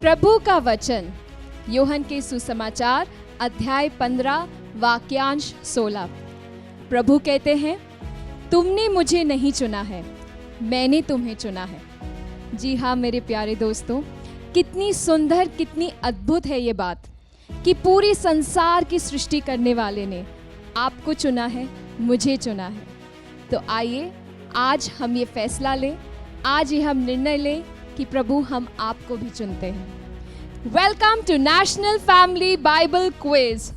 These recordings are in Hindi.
प्रभु का वचन, यूहन्ना के सुसमाचार अध्याय 15 वाक्यांश 16। प्रभु कहते हैं, तुमने मुझे नहीं चुना है, मैंने तुम्हें चुना है। जी हाँ मेरे प्यारे दोस्तों, कितनी सुंदर, कितनी अद्भुत है ये बात कि पूरी संसार की सृष्टि करने वाले ने आपको चुना है, मुझे चुना है। तो आइए आज हम ये फैसला लें, आज ये हम निर्णय लें कि प्रभु हम आपको भी चुनते हैं। Welcome to national family Bible quiz.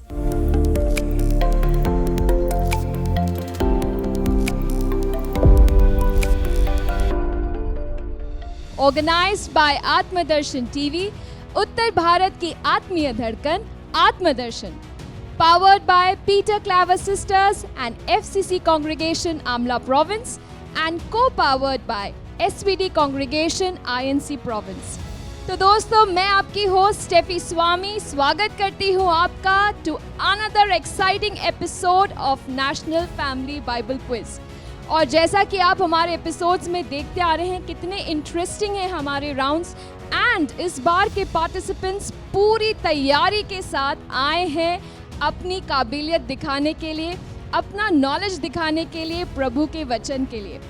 Organised by Atmadarshan TV, उत्तर भारत की आत्मीय धड़कन आत्मदर्शन, powered by Peter Claver Sisters and FCC Congregation Amla Province and co-powered by SVD Congregation INC Province। तो दोस्तों, मैं आपकी होस्ट स्टेफी स्वामी स्वागत करती हूँ आपका to another exciting episode of national family Bible quiz. और जैसा कि आप हमारे एपिसोड्स में देखते आ रहे हैं, कितने इंटरेस्टिंग हैं हमारे राउंड्स। एंड इस बार के पार्टिसिपेंट्स पूरी तैयारी के साथ आए हैं अपनी काबिलियत दिखाने के लिए, अपना नॉलेज दिखाने के लिए, प्रभु के वचन के लिए।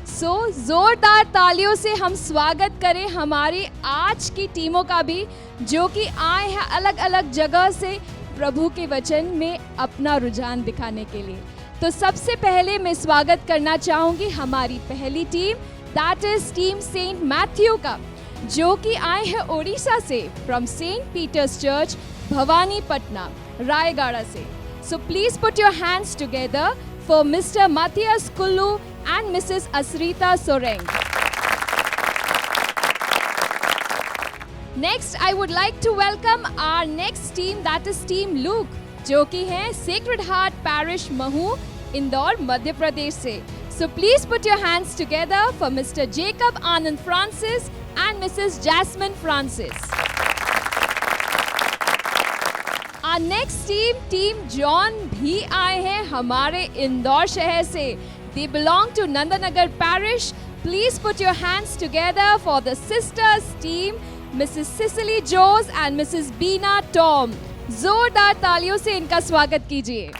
सो जोरदार तालियों से हम स्वागत करें हमारी आज की टीमों का भी, जो कि आए हैं अलग अलग जगह से प्रभु के वचन में अपना रुझान दिखाने के लिए। तो सबसे पहले मैं स्वागत करना चाहूँगी हमारी पहली team, that is team Saint Matthew का, जो कि आए हैं उड़ीसा से, from Saint Peter's church Bhawanipatna Raigarh से। So please put your hands together for mister Mathias Kullu and Mrs Asrita Soreng. Next I would like to welcome our next team, that is team Luke, जो कि है Sacred Heart parish Mhow, Indore, Madhya Pradesh से। So please put your hands together for mister Jacob Anand Francis and Mrs Jasmine Francis. Our next team, team John, भी आए हैं हमारे इंदौर शहर से। They belong to Nand Nagar parish. Please put your hands together for the sisters team, Mrs. Cicely Joes and Mrs. Beena Tom। जोरदार तालियों से इनका स्वागत कीजिए।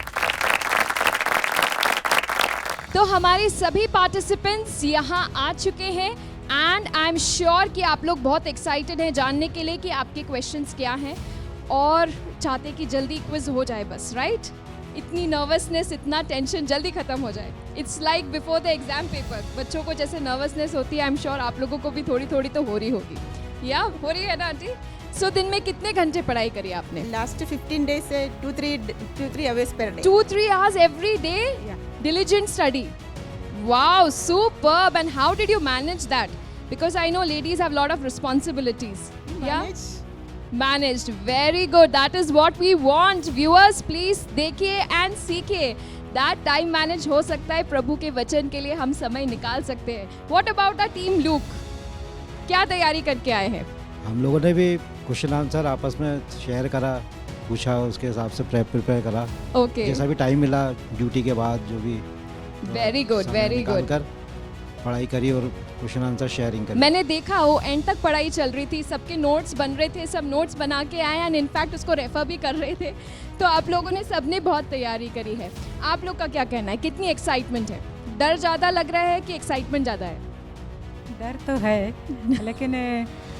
तो हमारे सभी पार्टिसिपेंट्स यहाँ आ चुके हैं एंड आई एम श्योर कि आप लोग बहुत एक्साइटेड हैं जानने के लिए कि आपके क्वेश्चंस क्या हैं और चाहते कि जल्दी क्विज हो जाए बस, राइट? इतनी नर्वसनेस, इतना टेंशन जल्दी खत्म हो जाए। It's like before the exam paper, बच्चों को जैसे नर्वसनेस होती है, आई एम श्योर आप लोगों को भी थोड़ी थोड़ी तो हो रही होगी। या हो रही है ना आंटी? सो दिन में कितने घंटे पढ़ाई करी आपने? लास्ट 15 डेज से 2-3 hours per day. 2-3 hours every day? Yeah. Diligent study. Wow, superb. And how did you manage that? Because I know ladies have a lot of responsibilities. Managed. Very good. That is what we want. Viewers, please देखिए and सीखिए। That time manage हो सकता है, प्रभु के वचन के लिए हम समय निकाल सकते हैं। What about the team Luke? क्या तैयारी करके आए हैं? हम लोगों ने भी क्वेश्चन आंसर आपस में शेयर करा, पूछा, उसके हिसाब से प्रिपेयर करा। Okay. जैसा भी टाइम मिला ड्यूटी के बाद, जो भी Very good, very good. पढ़ाई करी और क्वेश्चन आंसर शेयरिंग करी। मैंने देखा वो एंड तक पढ़ाई चल रही थी, सबके नोट्स बन रहे थे, सब नोट्स बना के आए एंड इनफैक्ट उसको रेफर भी कर रहे थे। तो आप लोगों ने सबने बहुत तैयारी करी है। आप लोग का क्या कहना है, कितनी एक्साइटमेंट है? डर ज़्यादा लग रहा है कि एक्साइटमेंट ज़्यादा है? डर तो है लेकिन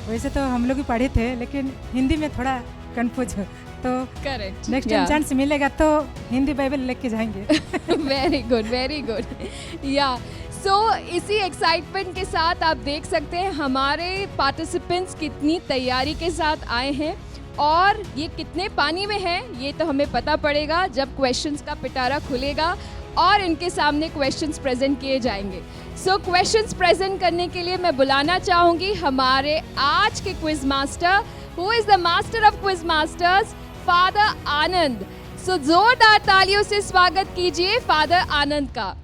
वैसे तो हम लोग भी पढ़े थे, लेकिन हिंदी में थोड़ा कंफ्यूज हो, तो करेक्ट, नेक्स्ट टाइम चांस मिलेगा तो हिंदी बाइबल लेके जाएंगे। Very good, very good. या सो इसी एक्साइटमेंट के साथ आप देख सकते हैं हमारे पार्टिसिपेंट्स कितनी तैयारी के साथ आए हैं, और ये कितने पानी में हैं ये तो हमें पता पड़ेगा जब क्वेश्चंस का पिटारा खुलेगा और इनके सामने क्वेश्चंस प्रेजेंट किए जाएंगे। सो क्वेश्चंस प्रेजेंट करने के लिए मैं बुलाना चाहूँगी हमारे आज के quiz master, who is the master of quiz masters, Father Anand. So जोरदार तालियों से स्वागत कीजिए फादर आनंद का।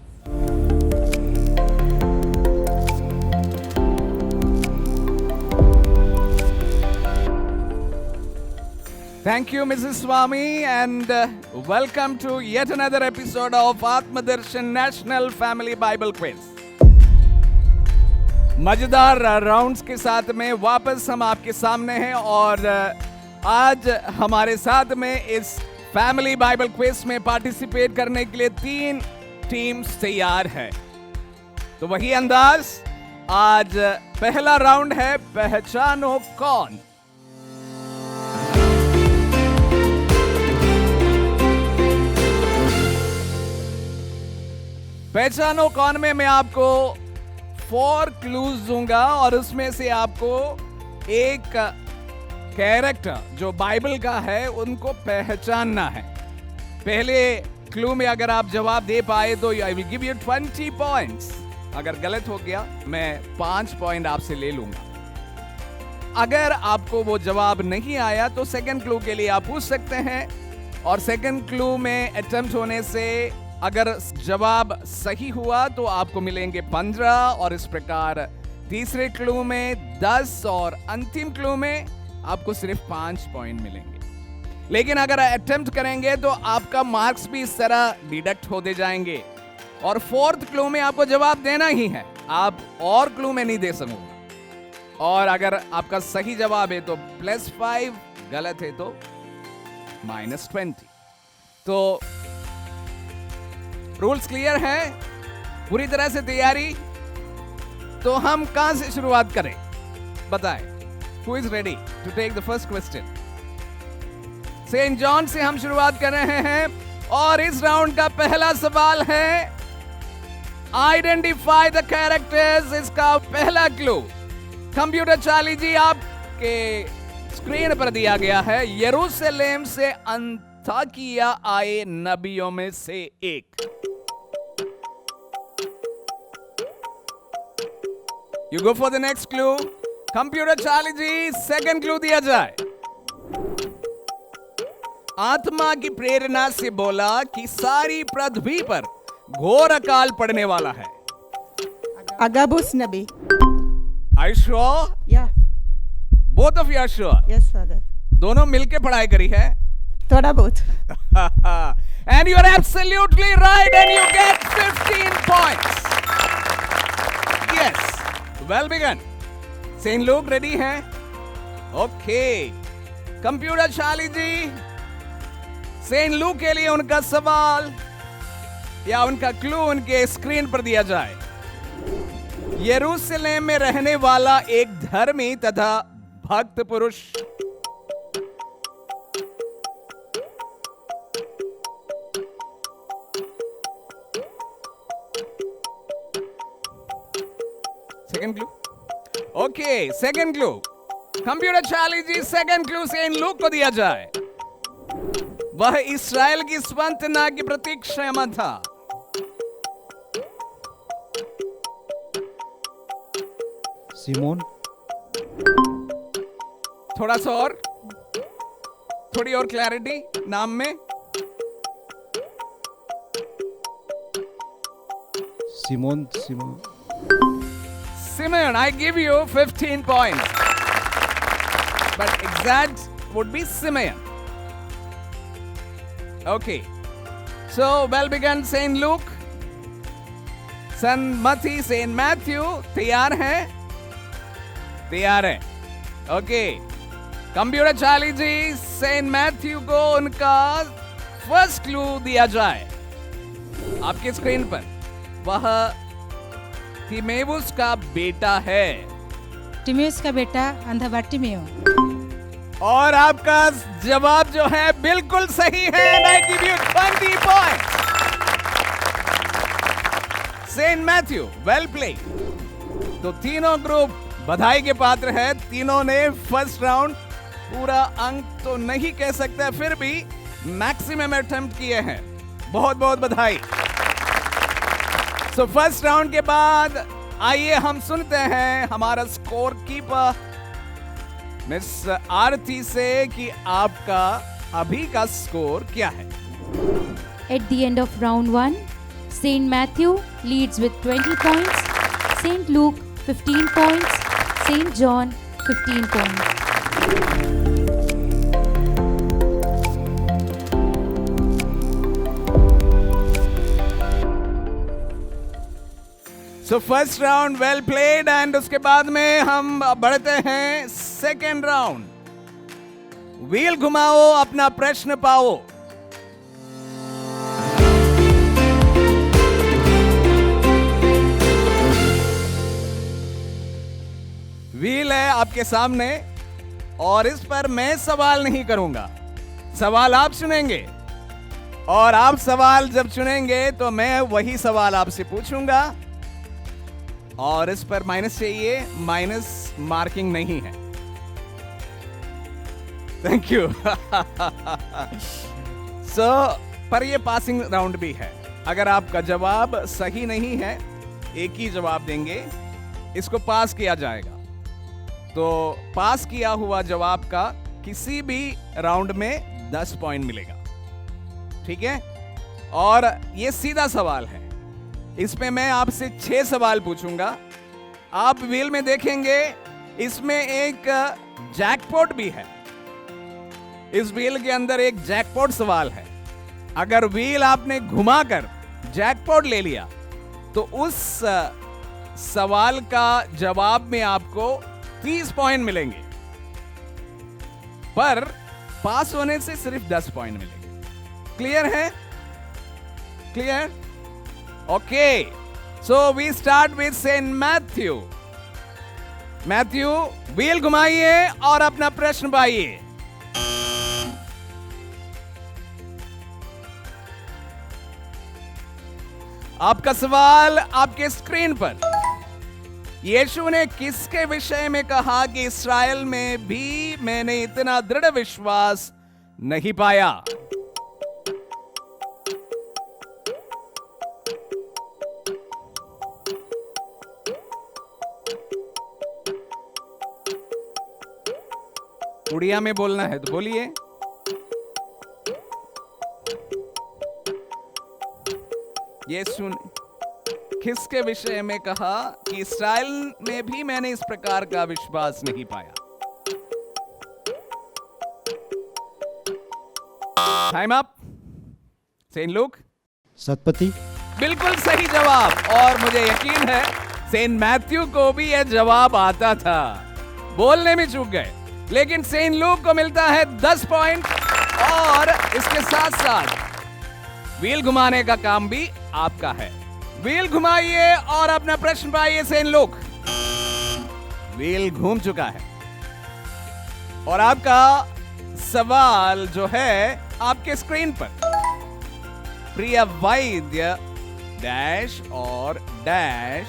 Thank you, Mrs. Swami, and welcome to yet another episode of Atmadarshan National Family Bible Quiz. मजेदार राउंड्स के साथ में वापस हम आपके सामने हैं और आज हमारे साथ में इस फैमिली बाइबल क्विज में पार्टिसिपेट करने के लिए 3 टीम्स तैयार है। तो वही अंदाज, आज पहला राउंड है पहचानो कौन। पहचानो कौन में मैं आपको 4 क्लूज दूंगा और उसमें से आपको एक कैरेक्टर जो बाइबल का है उनको पहचानना है। पहले क्लू में अगर आप जवाब दे पाए तो I will give you 20 points. अगर गलत हो गया मैं 5 पॉइंट आपसे ले लूंगा। अगर आपको वो जवाब नहीं आया तो सेकंड क्लू के लिए आप पूछ सकते हैं और सेकंड क्लू में अटेम्प्ट होने से अगर जवाब सही हुआ तो आपको मिलेंगे 15 और इस प्रकार तीसरे क्लू में 10 और अंतिम क्लू में आपको सिर्फ 5 पॉइंट मिलेंगे। लेकिन अगर अटेम्प्ट करेंगे तो आपका मार्क्स भी इस तरह डिडक्ट होते जाएंगे और फोर्थ क्लू में आपको जवाब देना ही है, आप और क्लू में नहीं दे सकोगे। और अगर आपका सही जवाब है तो +5, गलत है तो -20। तो रूल्स क्लियर हैं, पूरी तरह से तैयारी। तो हम कहां से शुरुआत करें बताएं। Who is ready to take the first question? Saint John से हम शुरुआत कर रहे हैं और इस राउंड का पहला सवाल है आइडेंटिफाई द कैरेक्टर्स। इसका पहला क्लू कंप्यूटर चार्ली जी आपके स्क्रीन पर दिया गया है। यरूशलेम से अंताकिया आए नबियों में से एक। You go for the next clue. Computer Charlie ji second clue दिया जाए। आत्मा की प्रेरणा से बोला कि सारी पृथ्वी पर घोर अकाल पड़ने वाला है। Agabus Nabi. Are you sure? Yeah. Both of you are sure? Yes, Father. दोनों मिलके पढ़ाई करी है। Thoda बहुत. And you are absolutely right and you get 15 points. Yes. Well begun. Saint Luke ready हैं? Okay. Computer Charlie ji, Saint Luke के लिए उनका सवाल या उनका क्लू उनके स्क्रीन पर दिया जाए। यरूशलेम में रहने वाला एक धर्मी तथा भक्त पुरुष। Second clue. Okay, second clue computer Charlie ji, second clue Saint Luke को दिया जाए। वह इस्राएल की सांत्वना की प्रतीक्षा में था। सिमोन। थोड़ा सा और, थोड़ी और क्लैरिटी नाम में। Simon. Simon. Simeon, I give you 15 points. But exact would be Simeon. Okay. So, well begun Saint Luke. Saint Matthew. तैयार हैं? तैयार हैं. Okay. Computer Charlie ji, Saint Matthew को उनका फर्स्ट क्लू दिया जाए। आपके स्क्रीन पर वह तिमेउस का बेटा है। टिमेउस का बेटा अंधा बार्टिमेयो। और आपका जवाब जो है बिल्कुल सही है। And I give you 20 points. Saint Matthew, well play. तो तीनों ग्रुप बधाई के पात्र है। तीनों ने फर्स्ट राउंड पूरा अंक तो नहीं कह सकते, फिर भी मैक्सिमम अटेम्प्ट किए हैं। बहुत बहुत बधाई। सो फर्स्ट राउंड के बाद आइए हम सुनते हैं हमारा स्कोर कीपर मिस आरती से कि आपका अभी का स्कोर क्या है। At the end of round 1, Saint Matthew leads with 20 points, Saint Luke 15 points, Saint John 15 points. So first round well played and उसके बाद में हम बढ़ते हैं सेकेंड राउंड। व्हील घुमाओ, अपना प्रश्न पाओ। व्हील है आपके सामने और इस पर मैं सवाल नहीं करूंगा, सवाल आप चुनेंगे और आप सवाल जब चुनेंगे तो मैं वही सवाल आपसे पूछूंगा और इस पर माइनस चाहिए, माइनस मार्किंग नहीं है। Thank you. सो पर ये पासिंग राउंड भी है। अगर आपका जवाब सही नहीं है, एक ही जवाब देंगे, इसको पास किया जाएगा। तो पास किया हुआ जवाब का किसी भी राउंड में 10 पॉइंट मिलेगा, ठीक है। और ये सीधा सवाल है, इसमें मैं आपसे 6 सवाल पूछूंगा। आप व्हील में देखेंगे इसमें एक जैकपॉट भी है। इस व्हील के अंदर एक जैकपॉट सवाल है। अगर व्हील आपने घुमाकर जैकपॉट ले लिया तो उस सवाल का जवाब में आपको 30 पॉइंट मिलेंगे, पर पास होने से सिर्फ 10 पॉइंट मिलेंगे। क्लियर है? Clear? Okay, so we start with Saint Matthew. Matthew, wheel घुमाइए और अपना प्रश्न पाइए। आपका सवाल आपके स्क्रीन पर। यीशु ने किसके विषय में कहा कि इस्राएल में भी मैंने इतना दृढ़ विश्वास नहीं पाया? उड़िया में बोलना है तो बोलिए। यीशु ने किसके विषय में कहा कि इस्राएल में भी मैंने इस प्रकार का विश्वास नहीं पाया? Time up. Saint Luke. सतपति। बिल्कुल सही जवाब, और मुझे यकीन है सेंट मैथ्यू को भी यह जवाब आता था, बोलने में चूक गए। लेकिन सेंट लूक को मिलता है 10 पॉइंट और इसके साथ साथ व्हील घुमाने का काम भी आपका है। व्हील घुमाइए और अपना प्रश्न पाइए सेंट लूक। व्हील घूम चुका है और आपका सवाल जो है आपके स्क्रीन पर। प्रिय वैद्य डैश और डैश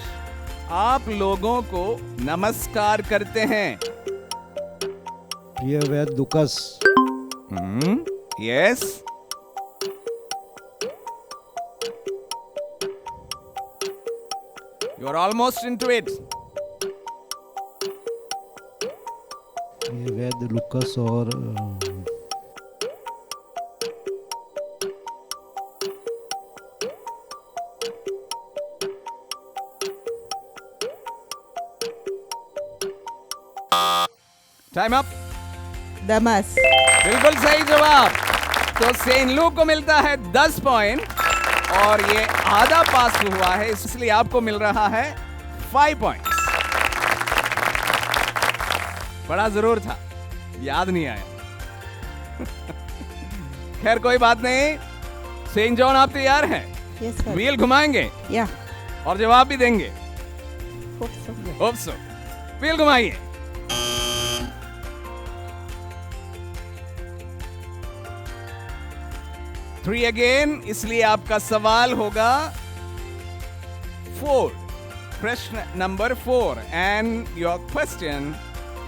आप लोगों को नमस्कार करते हैं। प्रिय वैद्य Lucas. Yes. You are almost into it. प्रिय वैद्य लुकस और टाइम अप। दमस। बिल्कुल सही जवाब। तो सेंट लूक को मिलता है 10 पॉइंट और ये आधा पास हुआ है, इसलिए आपको मिल रहा है 5 पॉइंट्स। बड़ा जरूर था, याद नहीं आया। खैर कोई बात नहीं। सेंट जॉन आप तैयार हैं? Yes sir. व्हील घुमाएंगे या। और जवाब भी देंगे? Hope so. व्हील घुमाइए। थ्री अगेन, इसलिए आपका सवाल होगा 4, प्रश्न number 4, and your question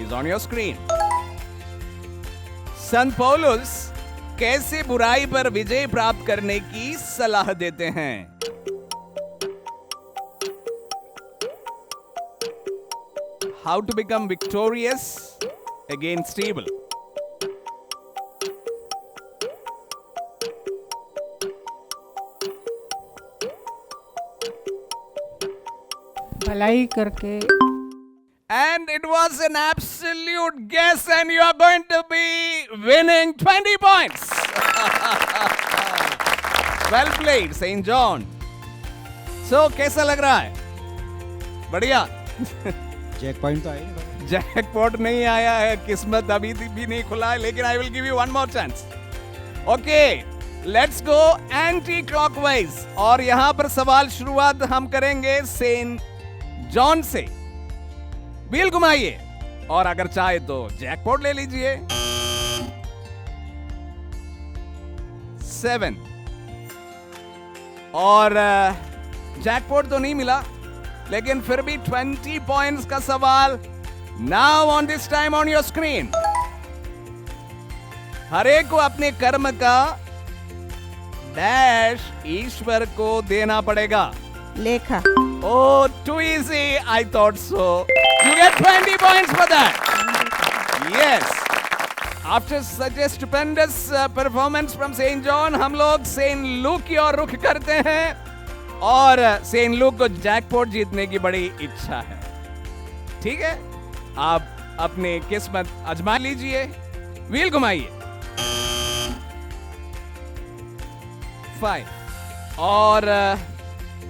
is on your screen. संत पौलुस कैसे बुराई पर विजय प्राप्त करने की सलाह देते हैं? How to become victorious against evil? भलाई करके। And it was an absolute guess, and you are going to be winning 20 points. Well played, Saint John. So, कैसा लग रहा है? बढ़िया। जैक पॉइंट तो आए नहीं। जैकपॉट नहीं आया है, किस्मत अभी भी नहीं खुला है, लेकिन I will give you one more chance. Okay, let's go anti clockwise. और यहां पर सवाल शुरुआत हम करेंगे सेंट जॉन से। व्हील घुमाइए और अगर चाहे तो जैकपॉट ले लीजिए। 7 और जैकपॉट तो नहीं मिला, लेकिन फिर भी 20 पॉइंट्स का सवाल। Now on this time on your screen, हर एक को अपने कर्म का डैश ईश्वर को देना पड़ेगा। लेखा. Oh, too easy. I thought so. You get 20 points for that. Yes. After such a stupendous performance from Saint John, हम लोग सेंट लूक की ओर रुख करते हैं और सेंट लूक को जैकपॉट जीतने की बड़ी इच्छा है। ठीक है, आप अपनी किस्मत आजमा लीजिए। व्हील घुमाइए। 5 और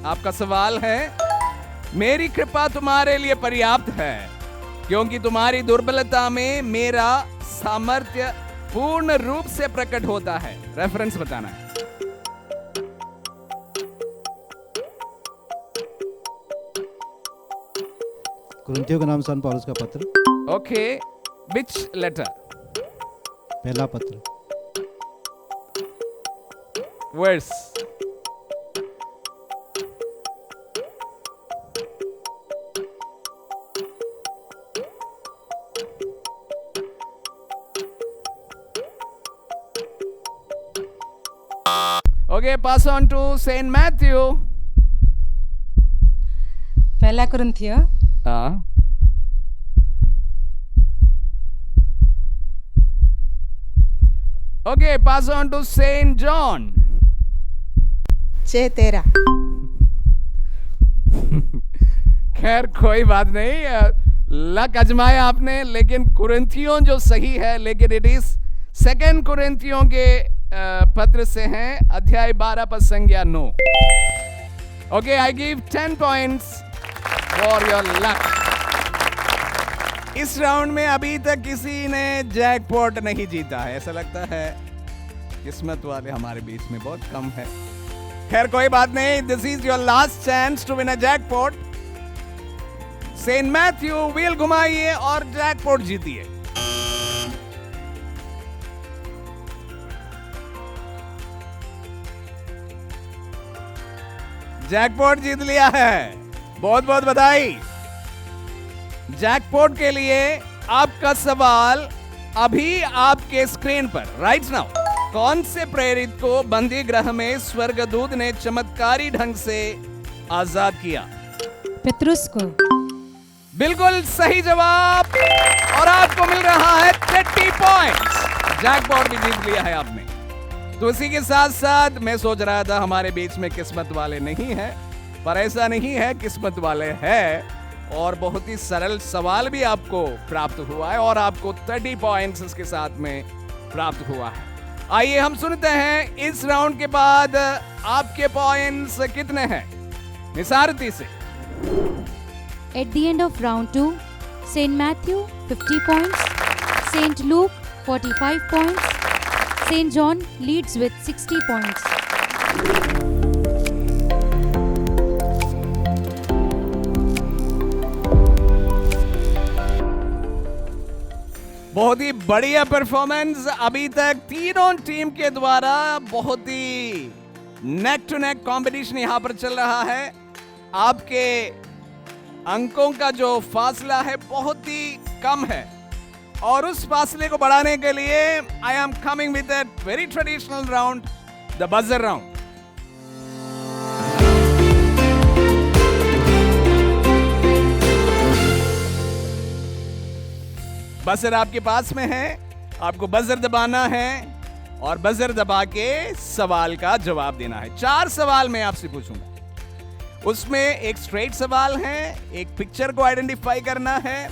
आपका सवाल है, मेरी कृपा तुम्हारे लिए पर्याप्त है क्योंकि तुम्हारी दुर्बलता में मेरा सामर्थ्य पूर्ण रूप से प्रकट होता है। रेफरेंस बताना है। कुरिन्थियों के नाम सन पौलुस का पत्र, ओके, विच लेटर? पहला पत्र। Verse? Okay, pass on to Saint Matthew. पहला कुरिन्थियों Okay, pass on to Saint John. 6:13. खैर कोई बात नहीं, लक आजमाया आपने, लेकिन कुरिन्थियों जो सही है, लेकिन इट इज 2 कुरिन्थियों के पत्र से हैं, अध्याय 12 पद संज्ञा 9। Okay, I give 10 points for your luck. इस राउंड में अभी तक किसी ने जैकपॉट नहीं जीता है। ऐसा लगता है किस्मत वाले हमारे बीच में बहुत कम है। खैर कोई बात नहीं, this is your last chance to win a jackpot. Saint Matthew, wheel घुमाइए और जैकपॉट जीतिए। जैकपॉट जीत लिया है, बहुत बहुत बधाई। जैकपॉट के लिए आपका सवाल अभी आपके स्क्रीन पर राइट नाउ। कौन से प्रेरित को बंदी गृह में स्वर्गदूत ने चमत्कारी ढंग से आजाद किया? पेत्रुस को। बिल्कुल सही जवाब और आपको मिल रहा है 30 पॉइंट्स। जैकपॉट भी जीत लिया है आपने। तो इसी के साथ साथ मैं सोच रहा था हमारे बीच में किस्मत वाले नहीं है, पर ऐसा नहीं है, किस्मत वाले हैं और बहुत ही सरल सवाल भी आपको प्राप्त हुआ है और आपको 30 पॉइंट्स इसके साथ में प्राप्त हुआ है। आइए हम सुनते हैं इस राउंड के बाद आपके पॉइंट्स कितने हैं निसारती से। At the end of round 2, Saint Matthew 50 points, Saint Luke 45 points, Saint John leads with 60 points. बहुत ही बढ़िया परफॉर्मेंस अभी तक तीनों टीम के द्वारा। बहुत ही नेक टू नेक कंपटीशन यहां पर चल रहा है। आपके अंकों का जो फासला है बहुत ही कम है और उस फासले को बढ़ाने के लिए I am coming with a very traditional round, the buzzer round. Buzzer आपके पास में है, आपको बजर दबाना है और बजर दबा के सवाल का जवाब देना है। 4 सवाल मैं आपसे पूछूंगा, उसमें एक स्ट्रेट सवाल है, एक पिक्चर को आइडेंटिफाई करना है,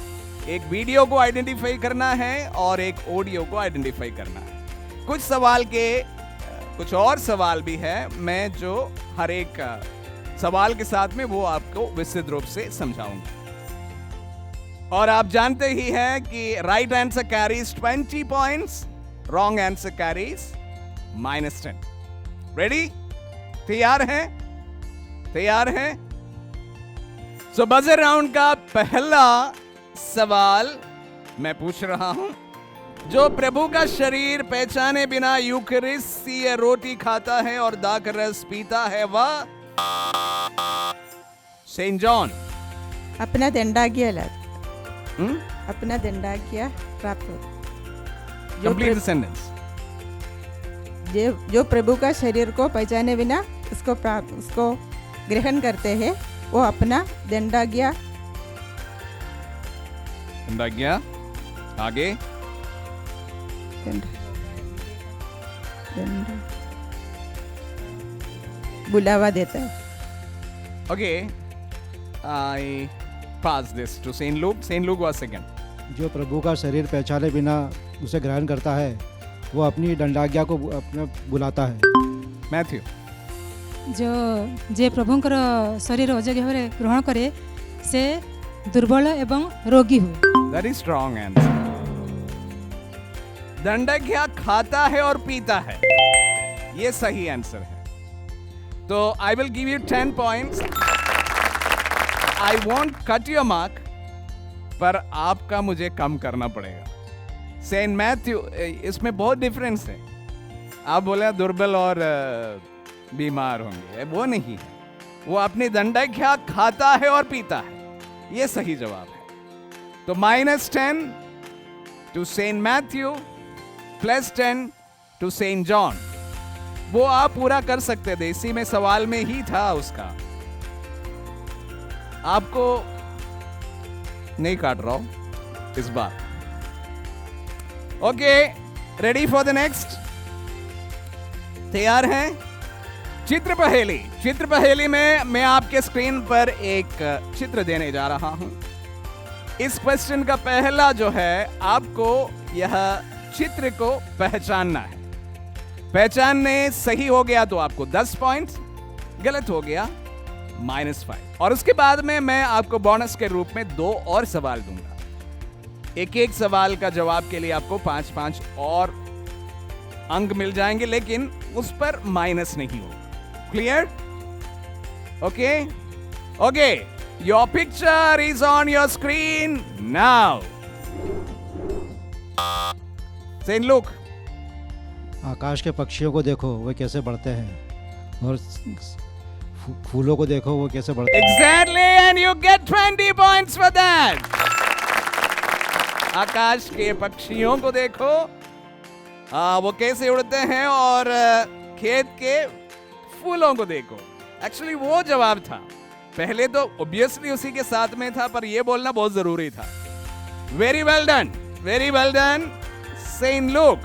एक वीडियो को आइडेंटिफाई करना है और एक ऑडियो को आइडेंटिफाई करना है। कुछ सवाल के कुछ और सवाल भी है, मैं जो हर एक सवाल के साथ में वो आपको विस्तृत रूप से समझाऊंगा। और आप जानते ही हैं कि right answer carries 20 points, wrong answer carries -10। Ready? तैयार हैं? तैयार हैं? सो बजर राउंड का पहला सवाल मैं पूछ रहा हूं। जो प्रभु का शरीर पहचाने बिना यूकरिस्तीय रोटी खाता है और दाख रस पीता है वह सेंट जॉन। अपना दंडाज्ञा अपना दंडाज्ञा प्राप्त हो। Complete the sentence. जो प्रभु का शरीर को पहचाने बिना उसको ग्रहण करते हैं वो अपना दंडाज्ञा आगे बुलावा देता है। Okay, I pass this to saint Luke. Saint Luke was second. जो प्रभु का शरीर पहचाने बिना उसे ग्रहण करता है वो अपनी दंडाज्ञा को अपने बुलाता है। मैथ्यू। जे प्रभुंकर शरीर अयोग्य भाव ग्रहण करे से दुर्बल एवं रोगी हुए। That is strong answer. दंडाज्ञा खाता है और पीता है, ये सही आंसर है। तो I will give you 10 points. I want cut your mark, पर आपका मुझे कम करना पड़ेगा। सेंट मैथ्यू, इसमें बहुत डिफरेंस है। आप बोले दुर्बल और बीमार होंगे, वो नहीं है। वो अपनी दंडाज्ञा खाता है और पीता है, ये सही जवाब है। तो -10 to saint Matthew, +10 to saint John. वो आप पूरा कर सकते थे, इसी में सवाल में ही था उसका। आपको नहीं काट रहा हूं इस बार। Okay, ready for the next? तैयार हैं? चित्र पहेली। चित्र पहेली में मैं आपके स्क्रीन पर एक चित्र देने जा रहा हूं। इस क्वेश्चन का पहला जो है, आपको यह चित्र को पहचानना है। पहचानने सही हो गया तो आपको 10 पॉइंट्स, गलत हो गया -5। और उसके बाद में मैं आपको बोनस के रूप में 2 और सवाल दूंगा। एक सवाल का जवाब के लिए आपको 5-5 और अंक मिल जाएंगे, लेकिन उस पर माइनस नहीं होगा। Clear? Okay okay, your picture is on your screen now. Saint Luke. आकाश के पक्षियों को देखो वो कैसे बढ़ते हैं, और फूलों को देखो वो कैसे बढ़ते हैं। Exactly, and you get 20 points for that. आकाश के पक्षियों को देखो, वो कैसे उड़ते हैं, और खेत के फूलों को देखो। एक्चुअली वो जवाब था। पहले तो ऑब्वियसली उसी के साथ में था, पर ये बोलना बहुत जरूरी था। Very well done, very well done saint Luke.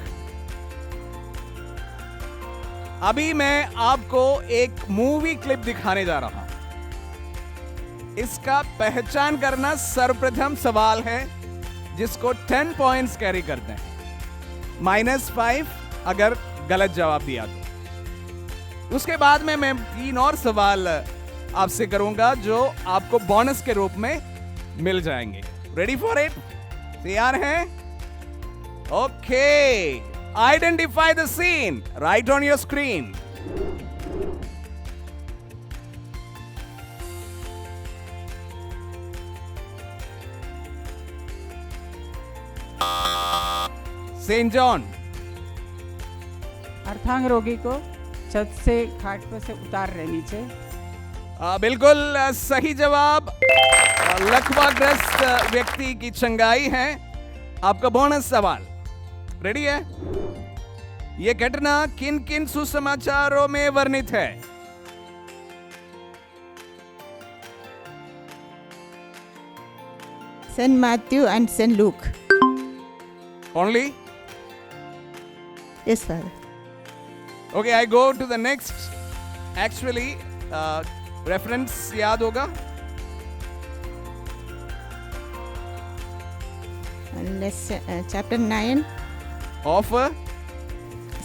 अभी मैं आपको एक मूवी क्लिप दिखाने जा रहा हूं। इसका पहचान करना सर्वप्रथम सवाल है, जिसको 10 पॉइंट्स कैरी करते हैं, -5 अगर गलत जवाब दिया तो। उसके बाद में मैं 3 और सवाल आपसे करूंगा जो आपको बोनस के रूप में मिल जाएंगे। Ready for it? तैयार हैं? Okay, identify the scene right on your screen. Saint John. अर्धांग रोगी को छत से घाट पर से उतार रहे नीचे। बिल्कुल सही जवाब। लकवाग्रस्त व्यक्ति की चंगाई है। आपका बोनस सवाल रेडी है? यह घटना किन किन सुसमाचारों में वर्णित है? Saint Matthew and saint Luke. Only? Yes sir. Okay, I go to the next. Actually reference याद होगा? Chapter 9 of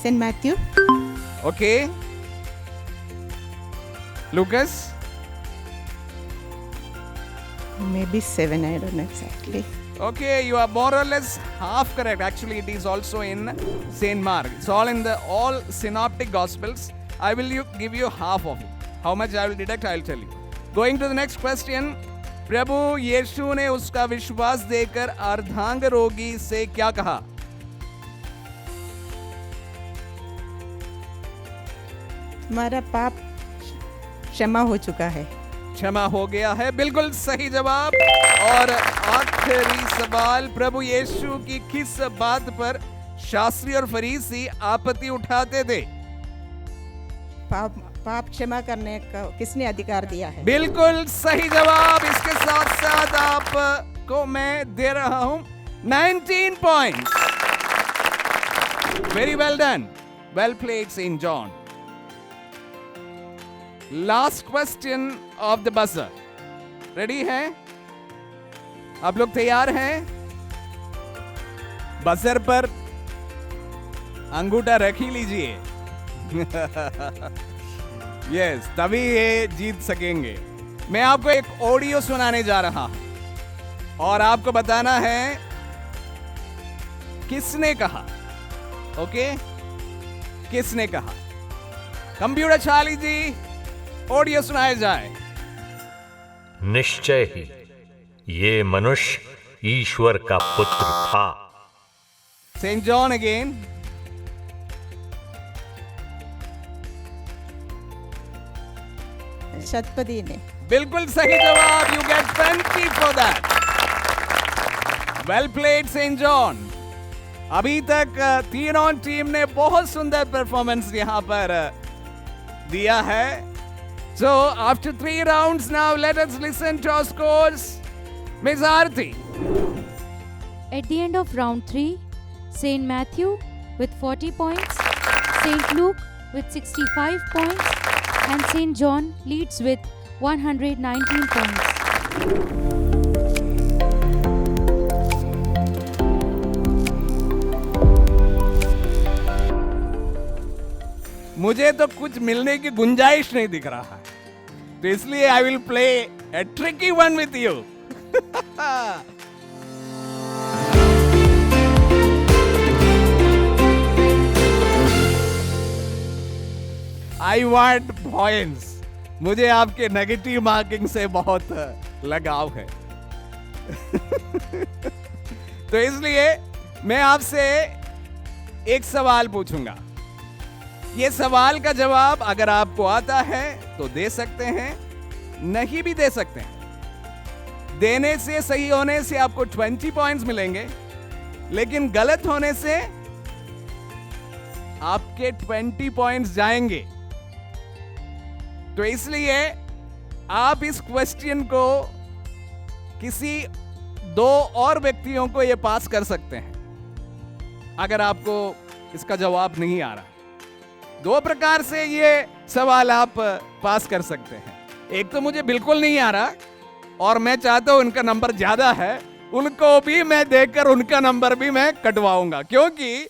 saint Matthew. Okay, Lucas. maybe 7, I don't know exactly. Okay, you are more or less half correct. Actually, it is also in Saint Mark. It's all in the all synoptic gospels. I will give you half of it. How much I will deduct, I will tell you. Going to the next question. प्रभु यीशु ने उसका विश्वास देकर अर्धांग रोगी से क्या कहा? तुम्हारा पाप क्षमा हो चुका है। क्षमा हो गया है, बिल्कुल सही जवाब। और आखिरी सवाल, प्रभु यीशु की किस बात पर शास्त्री और फरीसी आपत्ति उठाते थे? पाप क्षमा करने का किसने अधिकार दिया है? बिल्कुल सही जवाब। इसके साथ साथ आपको मैं दे रहा हूं 19 points. Very well done, well played saint John. Last question of the buzzer. Ready हैं? आप लोग तैयार हैं? बजर पर अंगूठा रख ही लीजिए। यस, तभी ये जीत सकेंगे। मैं आपको एक ऑडियो सुनाने जा रहा हूं और आपको बताना है किसने कहा। ओके, किसने कहा? कंप्यूटर चाली जी, ऑडियो सुनाया जाए। निश्चय ही ये मनुष्य ईश्वर का पुत्र था। Saint John again. शतपदी ने। बिल्कुल सही जवाब। You get 20 for that. Well played saint John. अभी तक तीनों टीम ने बहुत सुंदर परफॉर्मेंस यहां पर दिया है। So after 3 rounds now, let us listen to our scores. Ms. Aarti. At the end of round 3, St. Matthew with 40 points, St. Luke with 65 points, and St. John leads with 119 points. मुझे तो कुछ मिलने की गुंजाइश नहीं दिख रहा है, तो इसलिए I will play A tricky one with you. I want points. मुझे आपके नेगेटिव मार्किंग से बहुत लगाव है। तो इसलिए मैं आपसे एक सवाल पूछूंगा। ये सवाल का जवाब अगर आपको आता है तो दे सकते हैं, नहीं भी दे सकते हैं। देने से, सही होने से आपको 20 पॉइंट्स मिलेंगे, लेकिन गलत होने से आपके 20 पॉइंट्स जाएंगे। तो इसलिए आप इस क्वेश्चन को किसी 2 और व्यक्तियों को ये पास कर सकते हैं अगर आपको इसका जवाब नहीं आ रहा। 2 प्रकार से ये सवाल आप पास कर सकते हैं। एक तो मुझे बिल्कुल नहीं आ रहा और मैं चाहता हूं उनका नंबर ज्यादा है, उनको भी मैं देखकर उनका नंबर भी मैं कटवाऊंगा, क्योंकि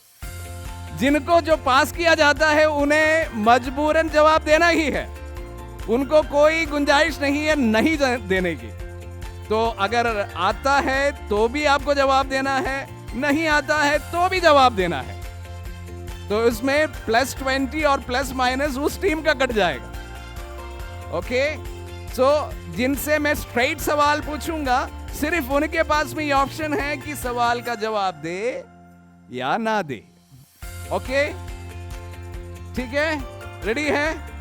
जिनको जो पास किया जाता है उन्हें मजबूरन जवाब देना ही है। उनको कोई गुंजाइश नहीं है नहीं देने की। तो अगर आता है तो भी आपको जवाब देना है, नहीं आता है तो भी जवाब देना है। तो इसमें +20 और ± उस टीम का कट जाएगा। ओके, सो जिनसे मैं स्ट्रेट सवाल पूछूंगा, सिर्फ उनके पास में ये ऑप्शन है कि सवाल का जवाब दे या ना दे। ओके, ठीक है, रेडी है?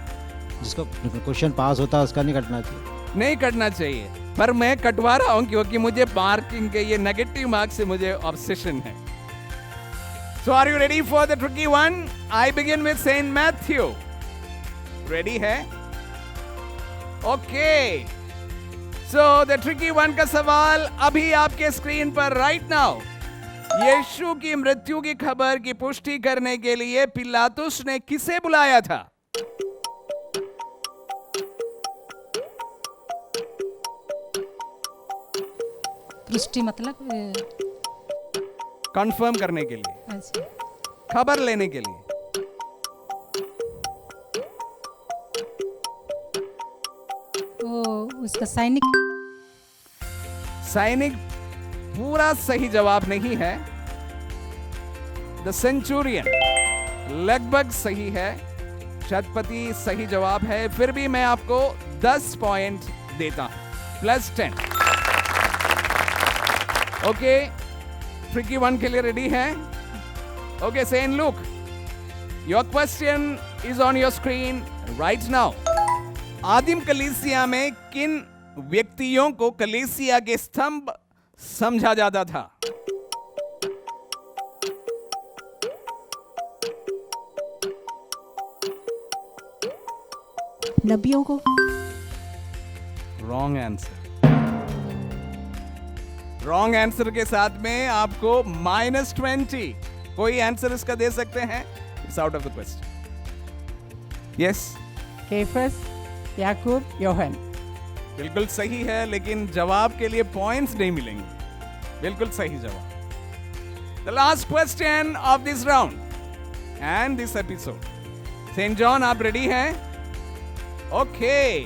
जिसको क्वेश्चन पास होता है उसका नहीं कटना चाहिए। नहीं कटना चाहिए, पर मैं कटवा रहा हूं क्योंकि मुझे मार्किंग के ये नेगेटिव मार्क से मुझे ऑब्सेशन है। So are you ready for the tricky one? I begin with Saint Matthew. Ready है? Okay. So the tricky one का सवाल अभी आपके स्क्रीन पर right now। यीशु की मृत्यु की खबर की पुष्टि करने के लिए पिलातुस ने किसे बुलाया था? पुष्टि मतलब कंफर्म करने के लिए, अच्छा, खबर लेने के लिए। वो उसका सैनिक। सैनिक पूरा सही जवाब नहीं है। द सेंचुरियन लगभग सही है। शतपति सही जवाब है। फिर भी मैं आपको 10 पॉइंट देता हूं, +10। ओके, ट्रिकी वन के लिए रेडी है? Okay, saint Luke, your question is on your screen right now. आदिम कलीसिया में किन व्यक्तियों को कलीसिया के स्तंभ समझा जाता था? नबियों को। Wrong answer. रॉन्ग आंसर के साथ में आपको -20। कोई आंसर इसका दे सकते हैं? It's out of the question. Yes, Cephas, याकूब, योहन। बिल्कुल सही है, लेकिन जवाब के लिए पॉइंट्स नहीं मिलेंगे। बिल्कुल सही जवाब। The last question of this round and this episode. Saint John, आप रेडी हैं? Okay,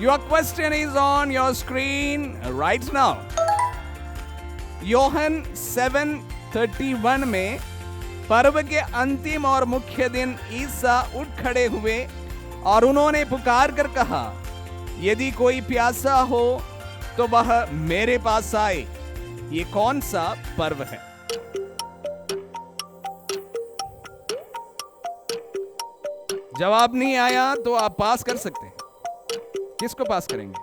your question is on your screen right now. योहन 7:31 में पर्व के अंतिम और मुख्य दिन ईसा उठ खड़े हुए और उन्होंने पुकार कर कहा, यदि कोई प्यासा हो तो वह मेरे पास आए। ये कौन सा पर्व है? जवाब नहीं आया तो आप पास कर सकते हैं। किसको पास करेंगे?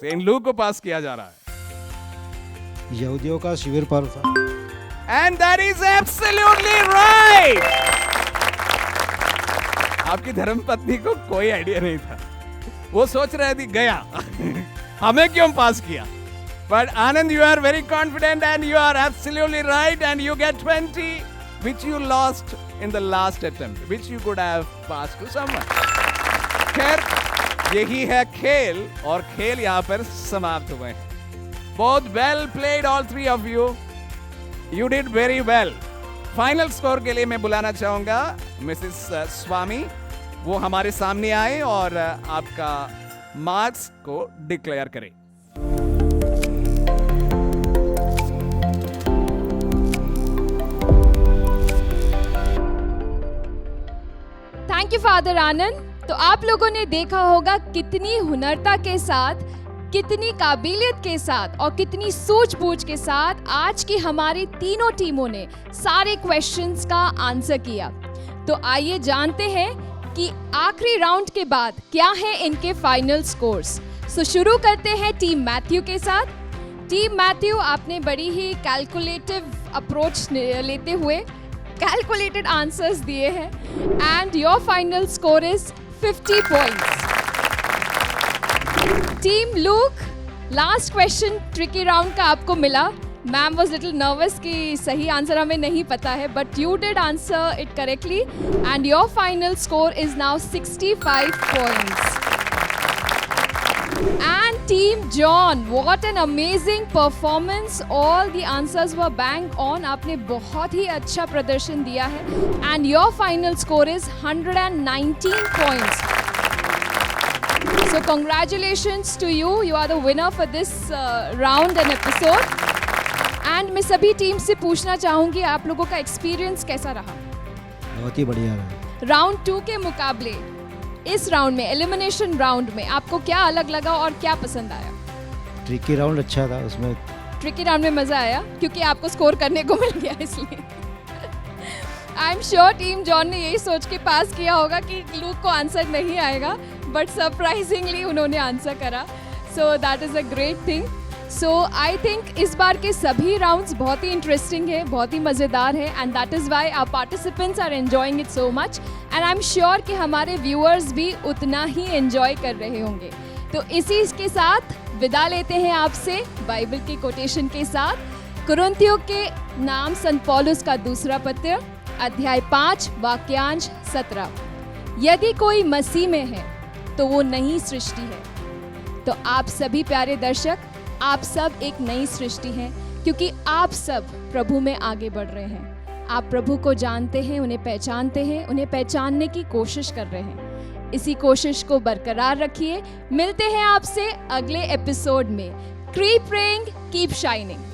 सेंट लूक को पास किया जा रहा है। यहूदियों का शिविर पर्व था। And that is absolutely right. आपकी धर्मपत्नी को कोई आइडिया नहीं था, वो सोच रहे थे गया हमें क्यों पास किया। But Anand, you are very confident and you are absolutely right and you get 20 which you lost in the last attempt, which you could have passed to someone. खैर, यही है खेल और खेल यहाँ पर समाप्त हुए हैं। बहुत well played all three of you. You did very well. Final score के लिए मैं बुलाना चाहूंगा मिसेस स्वामी, वो हमारे सामने आए और आपका मार्क्स को डिक्लेयर करें। थैंक यू फादर आनंद। तो आप लोगों ने देखा होगा कितनी हुनरता के साथ, कितनी काबिलियत के साथ और कितनी सूझबूझ के साथ आज की हमारी तीनों टीमों ने सारे क्वेश्चंस का आंसर किया। तो आइए जानते हैं कि आखिरी राउंड के बाद क्या है इनके फाइनल स्कोर्स। सो शुरू करते हैं टीम मैथ्यू के साथ। टीम मैथ्यू, आपने बड़ी ही कैलकुलेटिव अप्रोच लेते हुए कैलकुलेटेड आंसर्स दिए हैं and your final score is 50 points. Team look, last question tricky round का आपको मिला। मैम वाज लिटिल नर्वस कि सही आंसर हमें नहीं पता है, but you did answer it correctly and your final score is now 65 points. And Team John, what an amazing performance! All the answers were bang on. आपने बहुत ही अच्छा प्रदर्शन दिया है and your final score is 119 points. So congratulations to you. You are the winner for this round and episode. And मैं सभी टीम से पूछना चाहूँगी आप लोगों का एक्सपीरियंस कैसा रहा? बहुत ही बढ़िया रहा। राउंड 2 के मुकाबले इस राउंड में, एलिमिनेशन राउंड में, आपको क्या अलग लगा और क्या पसंद आया? ट्रिकी राउंड अच्छा था, उसमें ट्रिकी राउंड में मजा आया क्योंकि आपको स्कोर करने को मिल गया इसलिए। आई एम श्योर टीम जॉन ने यही सोच के पास किया होगा कि लूक को आंसर नहीं आएगा, बट सरप्राइजिंगली उन्होंने आंसर करा। So that is a great thing. So I think इस बार के सभी राउंड्स बहुत ही इंटरेस्टिंग है, बहुत ही मज़ेदार है and that is why our participants are enjoying it so much and I am sure कि हमारे व्यूअर्स भी उतना ही एंजॉय कर रहे होंगे। तो इसी के साथ विदा लेते हैं आपसे बाइबल की कोटेशन के साथ। कुरिन्थियों के नाम संत पौलुस का दूसरा पत्र, अध्याय 5 वाक्यांश 17। यदि कोई मसीह में है तो वो नई सृष्टि है। तो आप सभी प्यारे दर्शक, आप सब एक नई सृष्टि हैं क्योंकि आप सब प्रभु में आगे बढ़ रहे हैं। आप प्रभु को जानते हैं, उन्हें पहचानते हैं, उन्हें पहचानने की कोशिश कर रहे हैं। इसी कोशिश को बरकरार रखिए। मिलते हैं आपसे अगले एपिसोड में। Keep praying, keep shining.